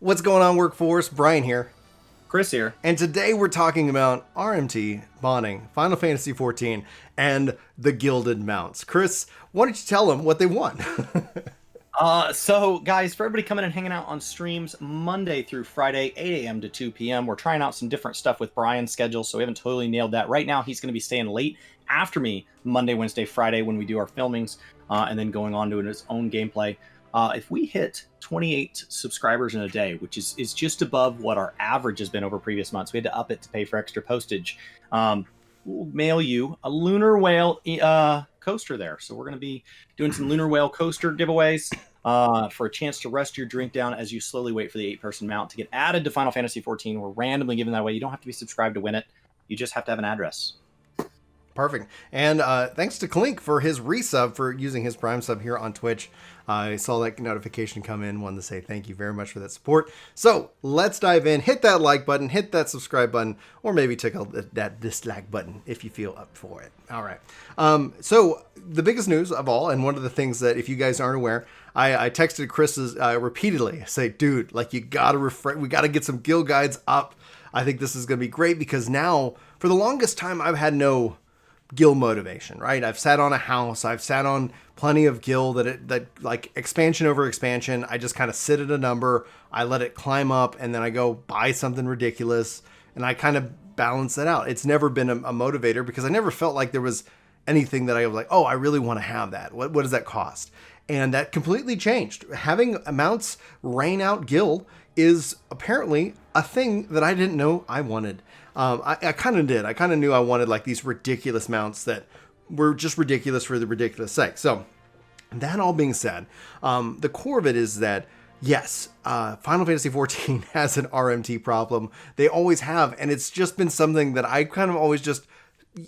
What's going on, workforce? Brian here. Chris here. And today we're talking about RMT bonding, Final Fantasy XIV, and the Gilded mounts. Chris, why don't you tell them what they want? So guys, for everybody coming and hanging out on streams Monday through Friday, 8 a.m. to 2 p.m., we're trying out some different stuff with Brian's schedule, so we haven't totally nailed that. Right now, he's going to be staying late after me Monday, Wednesday, Friday when we do our filmings, and then going on to his own gameplay. If we hit 28 subscribers in a day, which is just above what our average has been over previous months, we had to up it to pay for extra postage. We'll mail you a Lunar Whale coaster there. So we're going to be doing some Lunar Whale coaster giveaways for a chance to rest your drink down as you slowly wait for the 8-person mount to get added to Final Fantasy XIV. We're randomly giving that away. You don't have to be subscribed to win it. You just have to have an address. Perfect. And thanks to Clink for his resub for using his Prime sub here on Twitch. I saw that notification come in. Wanted to say thank you very much for that support. So let's dive in. Hit that like button, hit that subscribe button, or maybe tickle that dislike button if you feel up for it. All right. So the biggest news of all, and one of the things that if you guys aren't aware, I texted Chris's repeatedly. I say, dude, like we gotta get some guild guides up. I think this is gonna be great because now, for the longest time, I've had no guild motivation, right? I've sat on a house, I've sat on plenty of guild that like expansion over expansion. I just kind of sit at a number, I let it climb up, and then I go buy something ridiculous, and I kind of balance that out. It's never been a motivator because I never felt like there was anything that I was like, oh, I really want to have that. What does that cost? And that completely changed. Having amounts rain out guild is apparently a thing that I didn't know I wanted. I kind of did. I kind of knew I wanted like these ridiculous mounts that were just ridiculous for the ridiculous sake. So that all being said, the core of it is that, yes, Final Fantasy XIV has an RMT problem. They always have. And it's just been something that I kind of always just,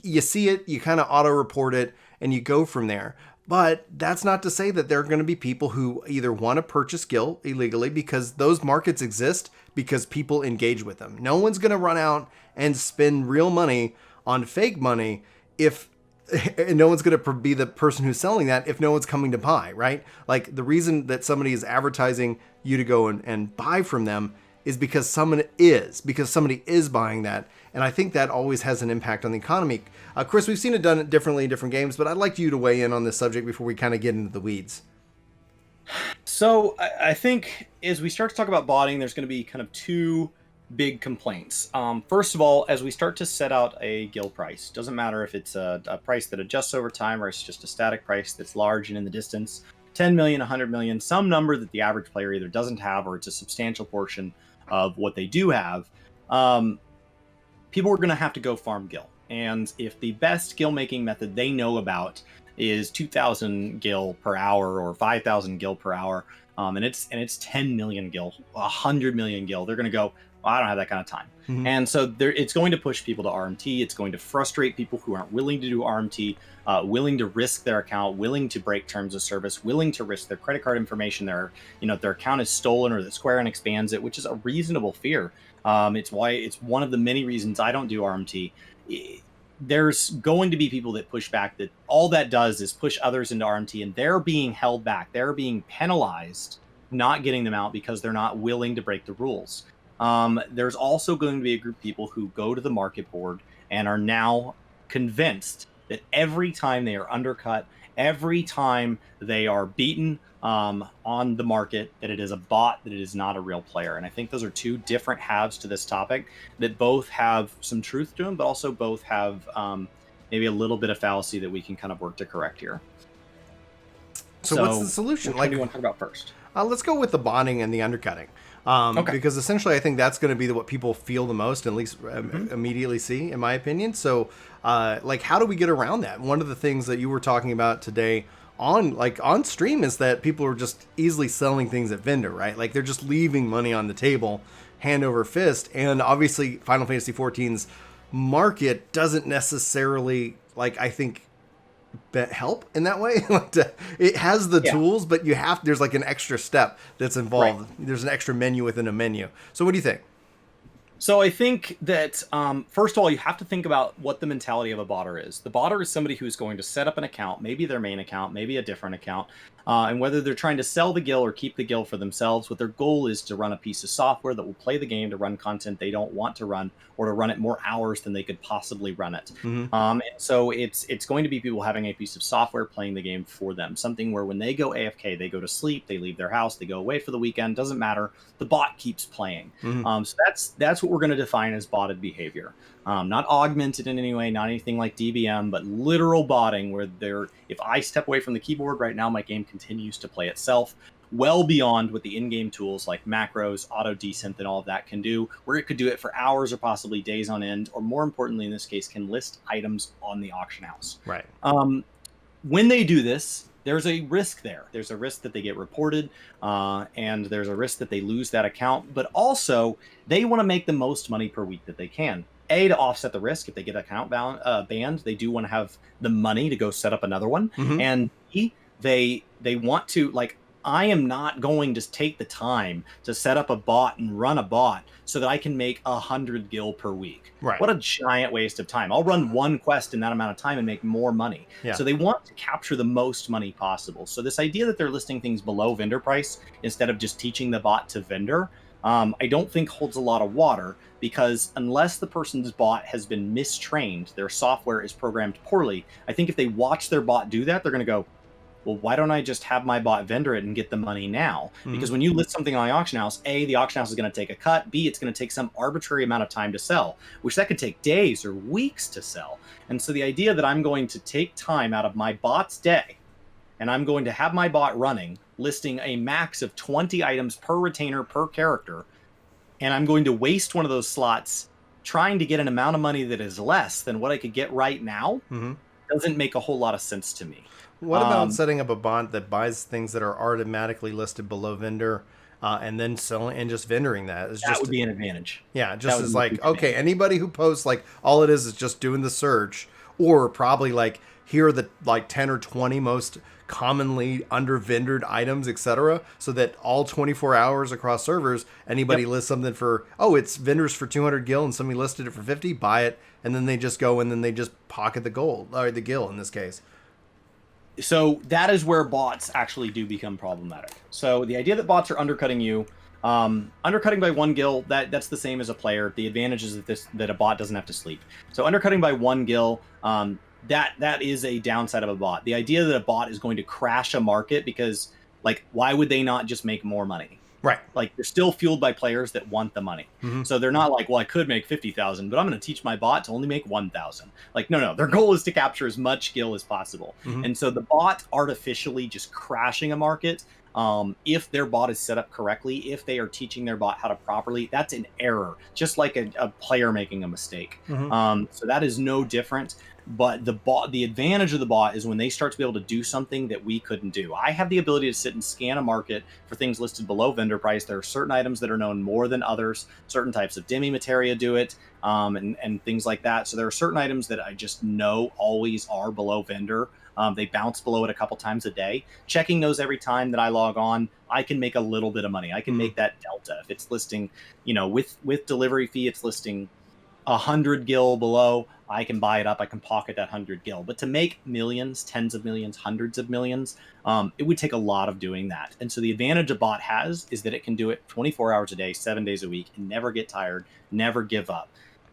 you see it, you kind of auto-report it, and you go from there. But that's not to say that there are going to be people who either want to purchase guild illegally because those markets exist because people engage with them. No one's going to run out and spend real money on fake money and no one's going to be the person who's selling that if no one's coming to buy, right? Like the reason that somebody is advertising you to go and buy from them is because somebody is buying that. And I think that always has an impact on the economy. Chris, we've seen it done differently in different games, but I'd like you to weigh in on this subject before we kind of get into the weeds. So I think as we start to talk about botting, there's going to be kind of two big complaints. First of all, as we start to set out a guild price, doesn't matter if it's a price that adjusts over time or it's just a static price that's large and in the distance, 10 million, 100 million, some number that the average player either doesn't have or it's a substantial portion of what they do have. People are going to have to go farm gil. And if the best gil making method they know about is 2,000 gil per hour or 5,000 gil per hour, and it's 10 million gil, 100 million gil, they're going to go, well, I don't have that kind of time. Mm-hmm. And so it's going to push people to RMT. It's going to frustrate people who aren't willing to do RMT, willing to risk their account, willing to break terms of service, willing to risk their credit card information, their account is stolen or that Square Enix bans it, which is a reasonable fear. It's one of the many reasons I don't do RMT. There's going to be people that push back that all that does is push others into RMT, and they're being held back. They're being penalized not getting them out because they're not willing to break the rules. There's also going to be a group of people who go to the market board and are now convinced that every time they are undercut, every time they are beaten on the market, that it is a bot, that it is not a real player. And I think those are two different halves to this topic that both have some truth to them, but also both have maybe a little bit of fallacy that we can kind of work to correct here. So what's the solution? What do you want to talk about first? Let's go with the bonding and the undercutting. Okay. Because essentially I think that's going to be what people feel the most, at least immediately see, in my opinion. So how do we get around that? One of the things that you were talking about today on stream is that people are just easily selling things at vendor, right? Like they're just leaving money on the table, hand over fist. And obviously Final Fantasy XIV's market doesn't necessarily, I think, help in that way. It has the tools, but there's like an extra step that's involved. Right. There's an extra menu within a menu. So what do you think? So I think that, first of all, you have to think about what the mentality of a botter is. The botter is somebody who's going to set up an account, maybe their main account, maybe a different account, And whether they're trying to sell the gil or keep the gil for themselves, what their goal is to run a piece of software that will play the game, to run content they don't want to run, or to run it more hours than they could possibly run it. Mm-hmm. And so it's going to be people having a piece of software playing the game for them. Something where when they go AFK, they go to sleep, they leave their house, they go away for the weekend, doesn't matter. The bot keeps playing. Mm-hmm. So that's what we're going to define as botted behavior. Not augmented in any way, not anything like DBM, but literal botting where if I step away from the keyboard right now, my game continues to play itself well beyond what the in-game tools like macros, auto desynth, and all of that can do, where it could do it for hours or possibly days on end, or more importantly in this case, can list items on the auction house. Right. When they do this, there's a risk there. There's a risk that they get reported, and there's a risk that they lose that account, but also they want to make the most money per week that they can. A, to offset the risk. If they get account banned, they do want to have the money to go set up another one. Mm-hmm. And B, they want to, like, I am not going to take the time to set up a bot and run a bot so that I can make 100 gil per week. Right. What a giant waste of time. I'll run one quest in that amount of time and make more money. Yeah. So they want to capture the most money possible. So this idea that they're listing things below vendor price instead of just teaching the bot to vendor, I don't think holds a lot of water, because unless the person's bot has been mistrained, their software is programmed poorly, I think if they watch their bot do that, they're going to go, well, why don't I just have my bot vendor it and get the money now? Mm-hmm. Because when you list something on the auction house, A, the auction house is going to take a cut. B, it's going to take some arbitrary amount of time to sell, which that could take days or weeks to sell. And so the idea that I'm going to take time out of my bot's day and I'm going to have my bot running, listing a max of 20 items per retainer per character, and I'm going to waste one of those slots trying to get an amount of money that is less than what I could get right now, Mm-hmm. doesn't make a whole lot of sense to me. What about setting up a bot that buys things that are automatically listed below vendor, and then selling and just vendoring that? That would be an advantage. Yeah, just as like, okay, anybody who posts, like, all it is just doing the search, or probably like, here are the like 10 or 20 most commonly under vendored items, etc., so that all 24 hours across servers, anybody lists something for, it's vendors for 200 gil and somebody listed it for 50, buy it, and then they just go and then they just pocket the gold, or the gil in this case. So that is where bots actually do become problematic. So the idea that bots are undercutting you, undercutting by 1 gil, that's the same as a player. The advantage is that a bot doesn't have to sleep. So undercutting by 1 gil, that is a downside of a bot. The idea that a bot is going to crash a market because, like, why would they not just make more money? Right. Like, they're still fueled by players that want the money. Mm-hmm. So they're not like, well, I could make 50,000, but I'm going to teach my bot to only make 1,000. Like, no. Their goal is to capture as much gil as possible. Mm-hmm. And so the bot artificially just crashing a market, if their bot is set up correctly, if they are teaching their bot how to properly, that's an error, just like a player making a mistake. Mm-hmm. So that is no different. But the advantage of the bot is when they start to be able to do something that we couldn't do. I have the ability to sit and scan a market for things listed below vendor price. There are certain items that are known more than others. Certain types of demi materia do it, and things like that. So there are certain items that I just know always are below vendor. They bounce below it a couple times a day. Checking those every time that I log on, I can make a little bit of money. I can make that delta. If it's listing, with delivery fee, it's listing 100 gil below, I can buy it up, I can pocket that 100 gil. But to make millions, tens of millions, hundreds of millions, it would take a lot of doing that. And so the advantage a bot has is that it can do it 24 hours a day, 7 days a week, and never get tired, never give up.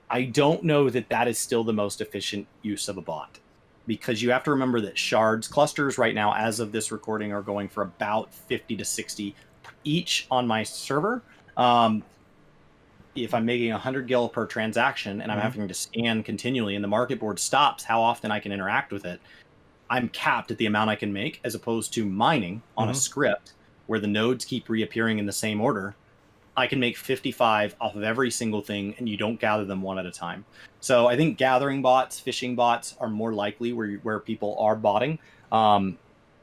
I don't know that is still the most efficient use of a bot, because you have to remember that shards, clusters right now, as of this recording, are going for about 50 to 60 each on my server. If I'm making 100 gil per transaction and I'm having to scan continually and the market board stops how often I can interact with it, I'm capped at the amount I can make, as opposed to mining on a script where the nodes keep reappearing in the same order. I can make 55 off of every single thing, and you don't gather them one at a time. So I think gathering bots, fishing bots are more likely where people are botting.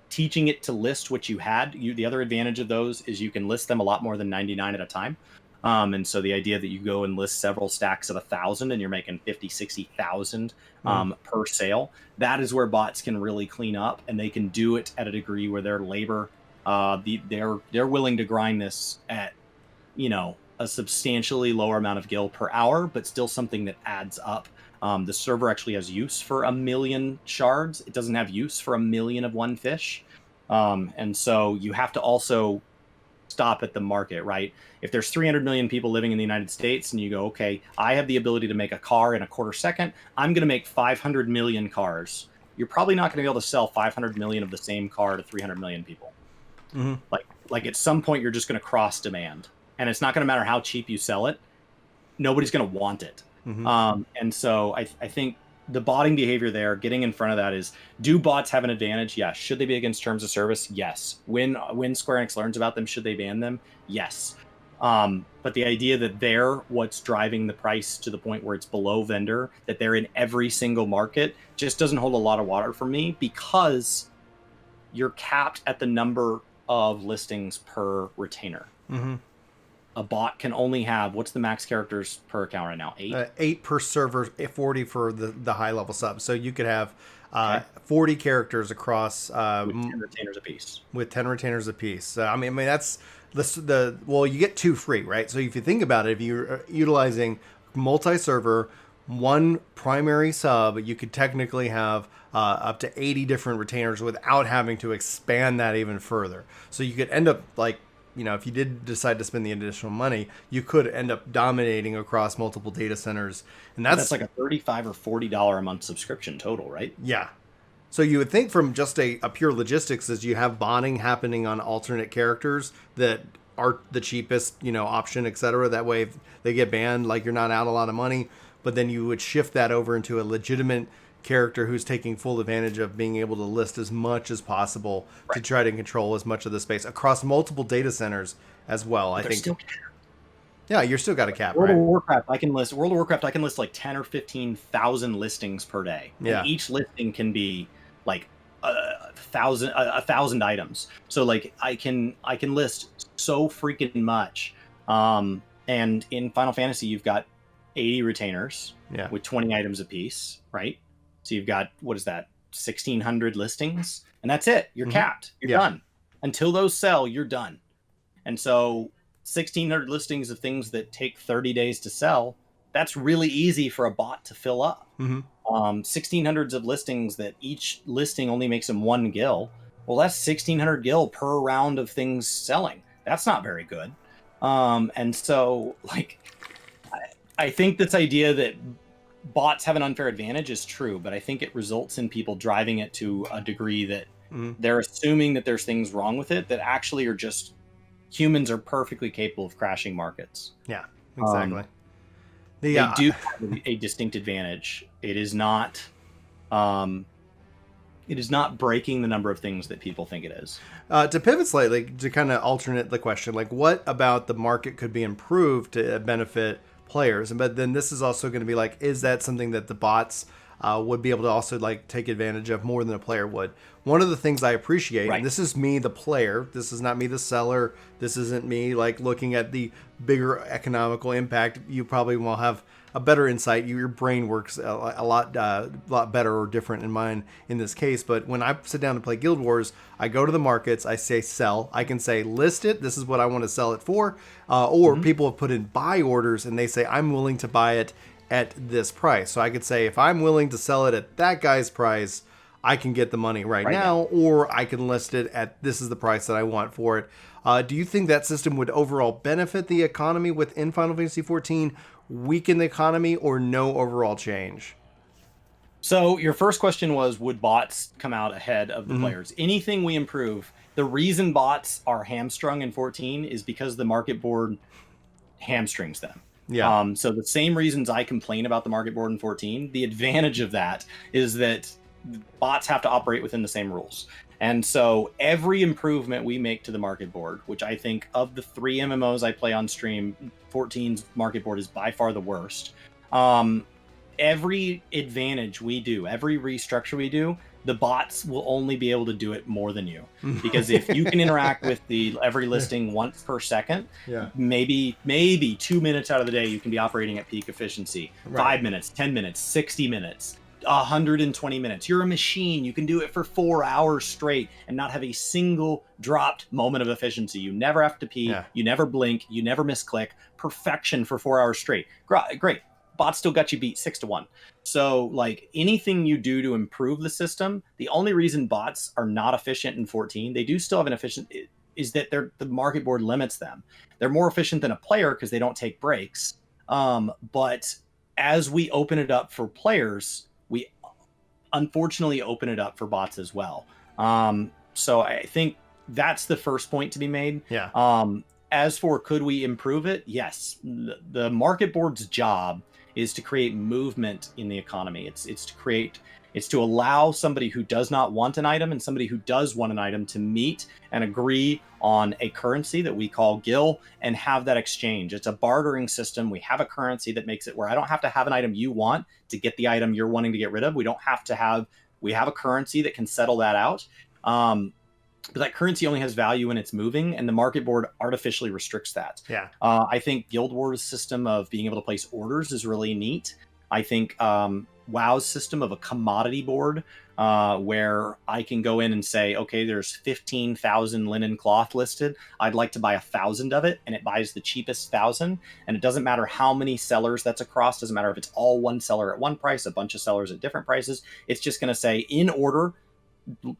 Teaching it to list what you had, the other advantage of those is you can list them a lot more than 99 at a time. And so the idea that you go and list several stacks of 1,000 and you're making 50, 60,000 per sale, that is where bots can really clean up, and they can do it at a degree where their labor, they're willing to grind this at, a substantially lower amount of gil per hour, but still something that adds up. The server actually has use for 1 million shards. It doesn't have use for 1 million of one fish. And so you have to also stop at the market, right? If there's 300 million people living in the United States and you go, okay, I have the ability to make a car in a quarter second, I'm going to make 500 million cars. You're probably not going to be able to sell 500 million of the same car to 300 million people. Mm-hmm. Like at some point, you're just going to cross demand, and it's not going to matter how cheap you sell it. Nobody's going to want it. Mm-hmm. And so I think the botting behavior there, getting in front of that is, do bots have an advantage? Yes. Should they be against terms of service? Yes. When Square Enix learns about them, should they ban them? Yes. But the idea that they're what's driving the price to the point where it's below vendor, that they're in every single market, just doesn't hold a lot of water for me, because you're capped at the number of listings per retainer. Mm-hmm. A bot can only have, what's the max characters per account right now? 8? 8 per server, 40 for the high level subs. So you could have 40 characters across with 10 retainers apiece. With 10 retainers apiece. I mean that's well, you get 2 free, right? So if you think about it, if you're utilizing multi-server, one primary sub, you could technically have up to 80 different retainers without having to expand that even further. So you could end up like, if you did decide to spend the additional money, you could end up dominating across multiple data centers. And that's like a $35 or $40 a month subscription total, right? Yeah. So you would think from just a pure logistics is you have bonding happening on alternate characters that are the cheapest, option, etc. That way if they get banned, like you're not out a lot of money, but then you would shift that over into a legitimate character who's taking full advantage of being able to list as much as possible to try to control as much of the space across multiple data centers as well. I think. Yeah, you're still got a cap. World of Warcraft, I can list like 10 or 15,000 listings per day. Yeah. And each listing can be like a thousand items. So like I can list so freaking much. And in Final Fantasy, you've got 80 retainers with 20 items apiece, right? So you've got, what is that, 1,600 listings? And that's it. You're capped. You're done. Until those sell, you're done. And so 1,600 listings of things that take 30 days to sell, that's really easy for a bot to fill up. 1,600 of listings that each listing only makes them 1 gil. Well, that's 1,600 gil per round of things selling. That's not very good. And so, like, I think this idea that bots have an unfair advantage is true, but I think it results in people driving it to a degree that they're assuming that there's things wrong with it that actually are just, humans are perfectly capable of crashing markets. Yeah, exactly. They do have a distinct advantage. It is not breaking the number of things that people think it is. To pivot slightly, to kind of alternate the question, like what about the market could be improved to benefit players? But then this is also going to be like, is that something that the bots would be able to also like take advantage of more than a player would? One of the things I appreciate, and this is me, the player, this is not me, the seller, this isn't me like looking at the bigger economical impact. You probably will have a better insight. Your brain works a lot better or different in mine in this case. But when I sit down to play Guild Wars, I go to the markets, I say sell. I can say list it. This is what I want to sell it for. Or people have put in buy orders and they say I'm willing to buy it at this price. So I could say if I'm willing to sell it at that guy's price, I can get the money right now, or I can list it at this is the price that I want for it. Do you think that system would overall benefit the economy within Final Fantasy XIV, weaken the economy, or no overall change? So your first question was, would bots come out ahead of the players? Anything we improve, the reason bots are hamstrung in 14 is because the market board hamstrings them. Yeah. So the same reasons I complain about the market board in 14, the advantage of that is that bots have to operate within the same rules. And so every improvement we make to the market board, which I think of the 3 MMOs I play on stream, 14's market board is by far the worst. Every advantage we do, every restructure we do, the bots will only be able to do it more than you. Because if you can interact with every listing once per second, maybe 2 minutes out of the day, you can be operating at peak efficiency. 5 minutes, 10 minutes, 60 minutes. 120 minutes. You're a machine. You can do it for 4 hours straight and not have a single dropped moment of efficiency. You never have to pee. You never blink. You never misclick. Perfection for 4 hours straight. Great. bots still got you beat 6-1. So like anything you do to improve the system, the only reason bots are not efficient in 14, they do still have an efficient, is that the market board limits them. They're more efficient than a player because they don't take breaks. But as we open it up for players, we unfortunately open it up for bots as well. So I think that's the first point to be made. Yeah. As for could we improve it? Yes. The market board's job is to create movement in the economy. It's to allow somebody who does not want an item and somebody who does want an item to meet and agree on a currency that we call Gil and have that exchange. It's a bartering system. We have a currency that makes it where I don't have to have an item you want to get the item you're wanting to get rid of. We have a currency that can settle that out. But that currency only has value when it's moving, and the market board artificially restricts that. Yeah. I think Guild Wars' system of being able to place orders is really neat. I think WoW's system of a commodity board, where I can go in and say, okay, there's 15,000 linen cloth listed. I'd like to buy 1,000 of it, and it buys the cheapest 1,000. And it doesn't matter how many sellers that's across. Doesn't matter if it's all one seller at one price, a bunch of sellers at different prices. It's just going to say in order,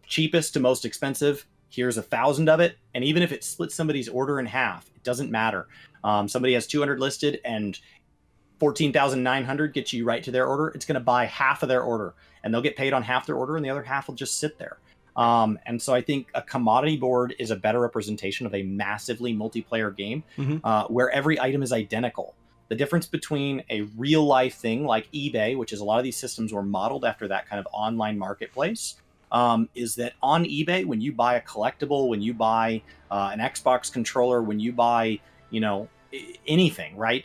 cheapest to most expensive, here's 1,000 of it. And even if it splits somebody's order in half, it doesn't matter. Somebody has 200 listed and 14,900 gets you right to their order. It's going to buy half of their order, and they'll get paid on half their order, and the other half will just sit there. And so I think a commodity board is a better representation of a massively multiplayer game, where every item is identical. The difference between a real life thing like eBay, which is a lot of these systems were modeled after that kind of online marketplace, is that on eBay, when you buy a collectible, when you buy an Xbox controller, when you buy, anything, right?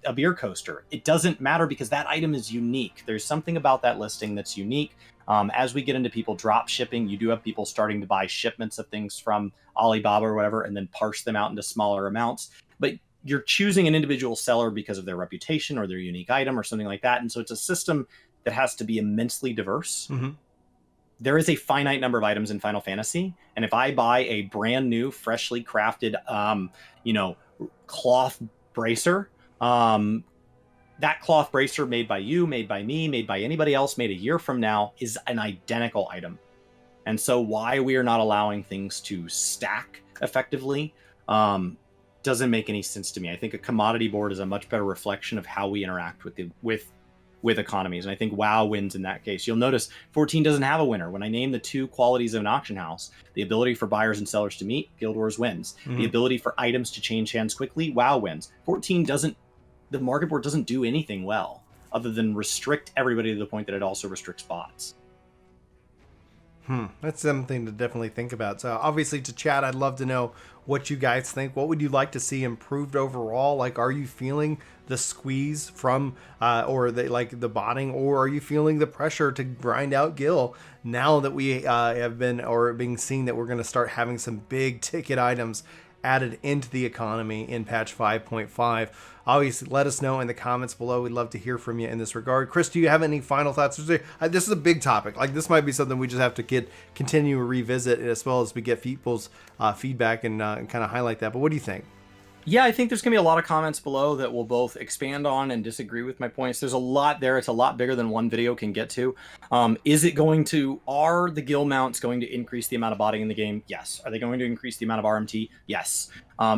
A beer coaster, it doesn't matter because that item is unique. There's something about that listing that's unique. As we get into people drop shipping, you do have people starting to buy shipments of things from Alibaba or whatever, and then parse them out into smaller amounts. But you're choosing an individual seller because of their reputation or their unique item or something like that. And so it's a system that has to be immensely diverse. There is a finite number of items in Final Fantasy, and if I buy a brand new, freshly crafted, cloth bracer, that cloth bracer made by you, made by me, made by anybody else, made a year from now, is an identical item. And so why we are not allowing things to stack effectively doesn't make any sense to me. I think a commodity board is a much better reflection of how we interact with economies. And I think WoW wins in that case. You'll notice 14 doesn't have a winner. When I name the two qualities of an auction house, the ability for buyers and sellers to meet, Guild Wars wins. The ability for items to change hands quickly, WoW wins. 14 doesn't, the market board doesn't do anything well other than restrict everybody to the point that it also restricts bots. That's something to definitely think about. So obviously to chat, I'd love to know what you guys think. What would you like to see improved overall? Like, are you feeling the squeeze from the botting, or are you feeling the pressure to grind out Gil now that we have been or being seen that we're going to start having some big ticket items added into the economy in patch 5.5? Obviously, let us know in the comments below. We'd love to hear from you in this regard. Chris, do you have any final thoughts? This is a big topic. Like, this might be something we just have to continue to revisit, as well as we get people's feedback and kind of highlight that. But what do you think? Yeah, I think there's going to be a lot of comments below that will both expand on and disagree with my points. There's a lot there. It's a lot bigger than one video can get to. Are the Gil mounts going to increase the amount of botting in the game? Yes. Are they going to increase the amount of RMT? Yes.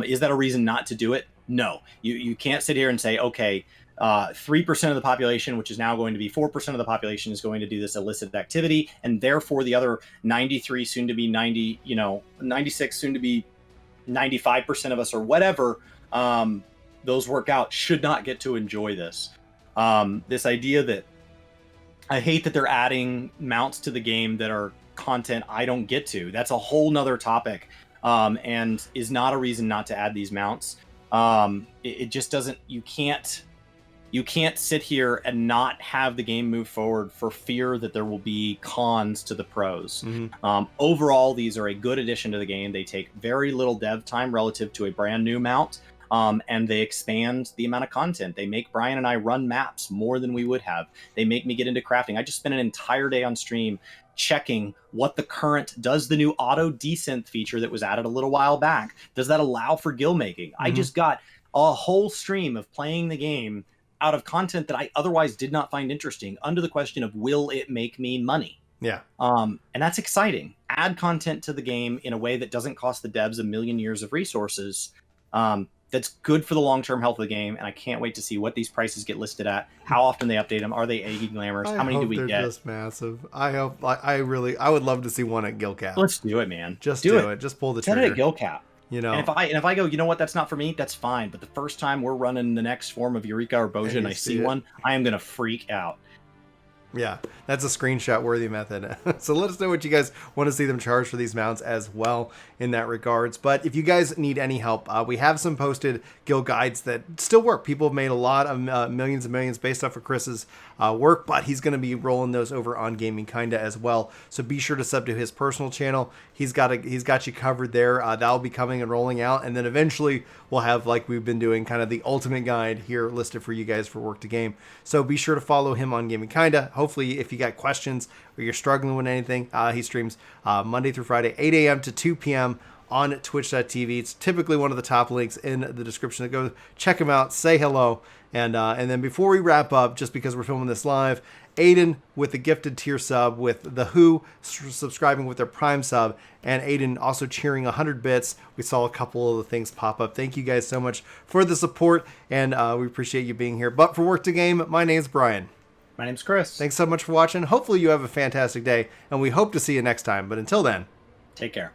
Is that a reason not to do it? No. You can't sit here and say, okay, 3% of the population, which is now going to be 4% of the population, is going to do this illicit activity, and therefore the other 93, soon to be 90, 96, soon to be 95% of us, or whatever those work out, should not get to enjoy this. This idea that I hate that they're adding mounts to the game that are content I don't get to. That's a whole nother topic, and is not a reason not to add these mounts. It just doesn't. You can't sit here and not have the game move forward for fear that there will be cons to the pros. Overall, these are a good addition to the game. They take very little dev time relative to a brand new mount, and they expand the amount of content. They make Brian and I run maps more than we would have. They make me get into crafting. I just spent an entire day on stream checking what does the new auto desynth feature that was added a little while back, does that allow for gil making? I just got a whole stream of playing the game out of content that I otherwise did not find interesting, under the question of, will it make me money? Yeah. And that's exciting. Add content to the game in a way that doesn't cost the devs a million years of resources. That's good for the long-term health of the game, and I can't wait to see what these prices get listed at, how often they update them, are they 80 glamours, how many do we they're get? Just massive. I would love to see one at Gil Cap. Let's do it, man. Just do it. Just pull the trigger. Set it at Gil Cap. You know, and if I go, you know what, that's not for me, that's fine. But the first time we're running the next form of Eureka or Boja and I see one, I am gonna freak out. Yeah, that's a screenshot worthy method. So let us know what you guys want to see them charge for these mounts as well in that regards. But if you guys need any help, we have some posted guild guides that still work. People have made a lot of millions and millions based off of Chris's work, but he's going to be rolling those over on Gaming Kinda as well. So be sure to sub to his personal channel. He's got you covered there. That'll be coming and rolling out, and then eventually we'll have, like we've been doing, kind of the ultimate guide here listed for you guys for Work to Game. So be sure to follow him on Gaming Kinda. Hopefully, if you got questions or you're struggling with anything, he streams Monday through Friday, 8 a.m. to 2 p.m. on twitch.tv. It's typically one of the top links in the description. Go check him out, say hello. And then before we wrap up, just because we're filming this live, Aiden with the gifted tier sub, with the Who subscribing with their Prime sub, and Aiden also cheering 100 bits. We saw a couple of the things pop up. Thank you guys so much for the support, and we appreciate you being here. But for Work to Game, my name's Brian. My name's Chris. Thanks so much for watching. Hopefully you have a fantastic day, and we hope to see you next time. But until then, take care.